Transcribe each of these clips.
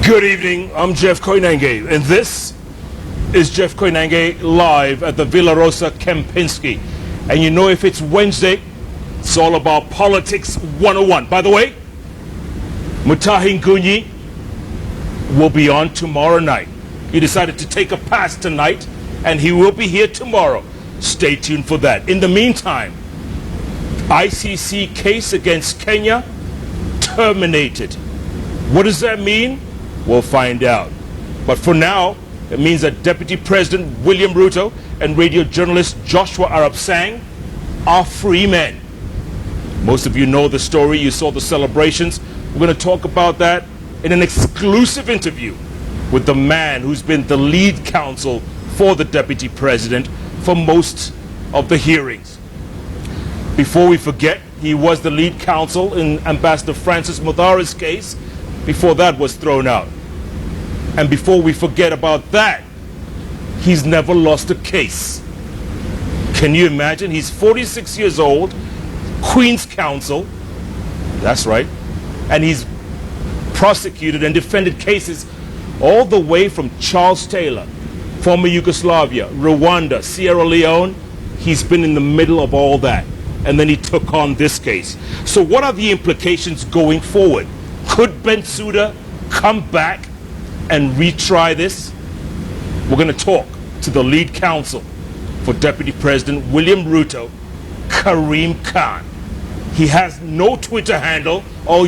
Good evening, I'm Jeff Koinange, and this is Jeff Koinange live at the Villa Rosa Kempinski. And you know, if it's Wednesday, it's all about politics 101. By the way, Mutahi Ngunyi will be on tomorrow night. He decided to take a pass tonight, and he will be here tomorrow. Stay tuned for that. In the meantime, ICC case against Kenya terminated. What does that mean? We'll find out. But for now, it means that Deputy President William Ruto and radio journalist Joshua Arap Sang are free men. Most of you know the story. You saw the celebrations. We're going to talk about that in an exclusive interview with the man who's been the lead counsel for the Deputy President for most of the hearings. Before we forget, he was the lead counsel in Ambassador Francis Muthara's case before that was thrown out. And before we forget about that, he's never lost a case. Can you imagine? He's 46 years old, Queen's Counsel, that's right, and he's prosecuted and defended cases all the way from Charles Taylor, former Yugoslavia, Rwanda, Sierra Leone. He's been in the middle of all that. And then he took on this case. So what are the implications going forward? Could Bensouda come back and retry this? We're going to talk to the lead counsel for Deputy President William Ruto, Karim Khan. He has no Twitter handle. All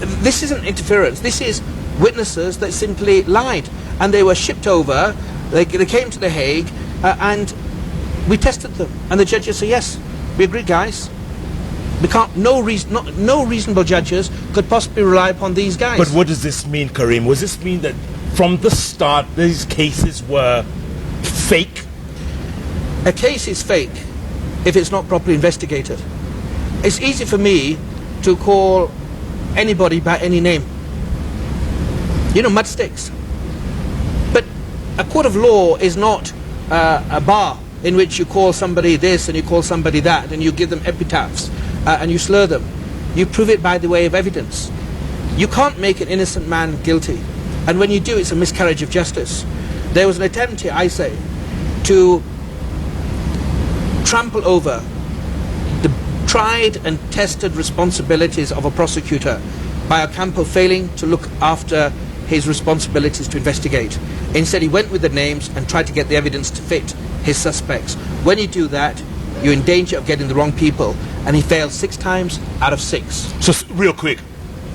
this isn't interference. This is witnesses that simply lied, and they were shipped over. They came to The Hague, and we tested them, and the judges said, yes, we agreed, guys. We can't. No reasonable judges could possibly rely upon these guys. But what does this mean, Karim? Does this mean that from the start these cases were fake? A case is fake if it's not properly investigated. It's easy for me to call anybody by any name. You know, mud sticks. But a court of law is not a bar in which you call somebody this and you call somebody that and you give them epitaphs and you slur them. You prove it by the way of evidence. You can't make an innocent man guilty. And when you do, it's a miscarriage of justice. There was an attempt here, I say, to trample over the tried and tested responsibilities of a prosecutor by Ocampo failing to look after his responsibilities to investigate. Instead, he went with the names and tried to get the evidence to fit his suspects. When you do that, you're in danger of getting the wrong people, and he failed 6 times out of 6. So, real quick,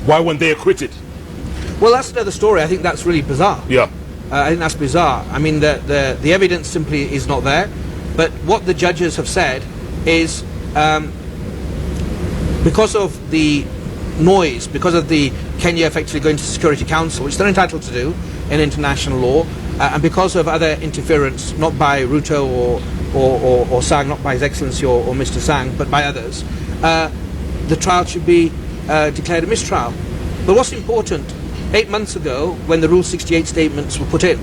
why weren't they acquitted? Well, that's another story. I think that's really bizarre. Yeah. I think that's bizarre. I mean, the evidence simply is not there. But what the judges have said is, because of the noise, because of the Kenya effectively going to Security Council, which they're entitled to do in international law, and because of other interference, not by Ruto or Sang, not by His Excellency or Mr. Sang, but by others, the trial should be declared a mistrial. But what's important, 8 months ago, when the Rule 68 statements were put in,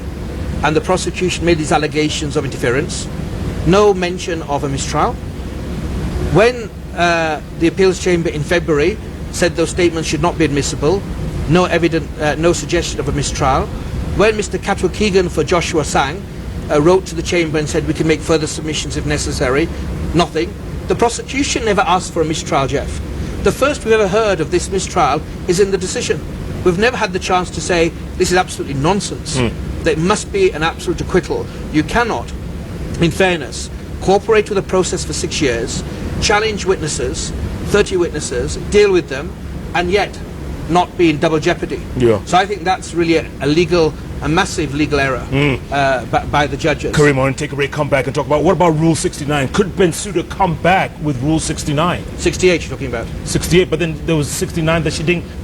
and the prosecution made these allegations of interference, no mention of a mistrial. When the appeals chamber in February said those statements should not be admissible, no suggestion of a mistrial. When Mr. Katwa Keegan for Joshua Sang wrote to the chamber and said we can make further submissions if necessary, nothing. The prosecution never asked for a mistrial, Jeff. The first we've ever heard of this mistrial is in the decision. We've never had the chance to say this is absolutely nonsense. There must be an absolute acquittal. You cannot, in fairness, cooperate with the process for 6 years, challenge witnesses, 30 witnesses, deal with them, and yet not be in double jeopardy. Yeah. So I think that's really a massive legal error by the judges. Karim, I want to take a break, come back and talk about what about Rule 69? Could Bensouda come back with Rule 69? 68 you're talking about. 68, but then there was 69 that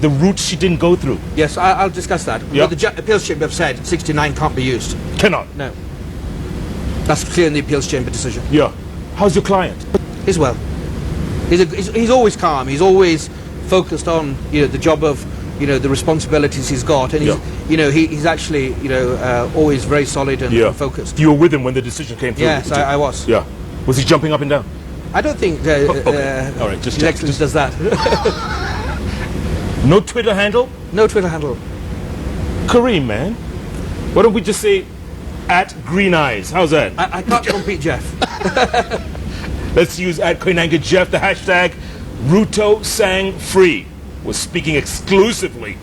the route she didn't go through. Yes, I'll discuss that. Yeah. But the appeals chamber have said 69 can't be used. Cannot? No. That's clear in the appeals chamber decision. Yeah. How's your client? He's well. He's always calm. He's always focused on the job of the responsibilities he's got, and he's actually always very solid and focused. You were with him when the decision came through? Yes, I was. Yeah. Was he jumping up and down? I don't think all right, His Excellency does that. No Twitter handle? No Twitter handle. Karim, man, why don't we just say @GreenEyes? How's that? I can't compete, Jeff. Let's use @Koinange Jeff, the hashtag Ruto Sang Free. Was speaking exclusively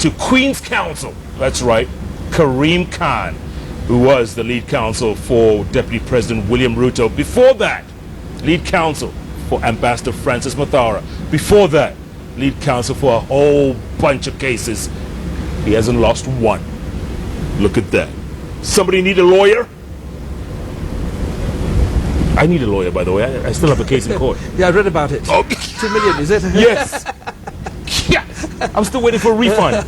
to Queen's Counsel. That's right, Karim Khan, who was the lead counsel for Deputy President William Ruto. Before that, lead counsel for Ambassador Francis Mathara. Before that, lead counsel for a whole bunch of cases. He hasn't lost one. Look at that. Somebody need a lawyer? I need a lawyer, by the way. I still have a case in court. Yeah, I read about it. Oh. 2 million, is it? Yes. Yes. I'm still waiting for a refund.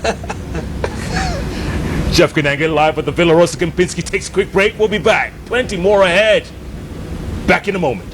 Jeff Koinange live at the Villa Rosa Kempinski takes a quick break. We'll be back. Plenty more ahead. Back in a moment.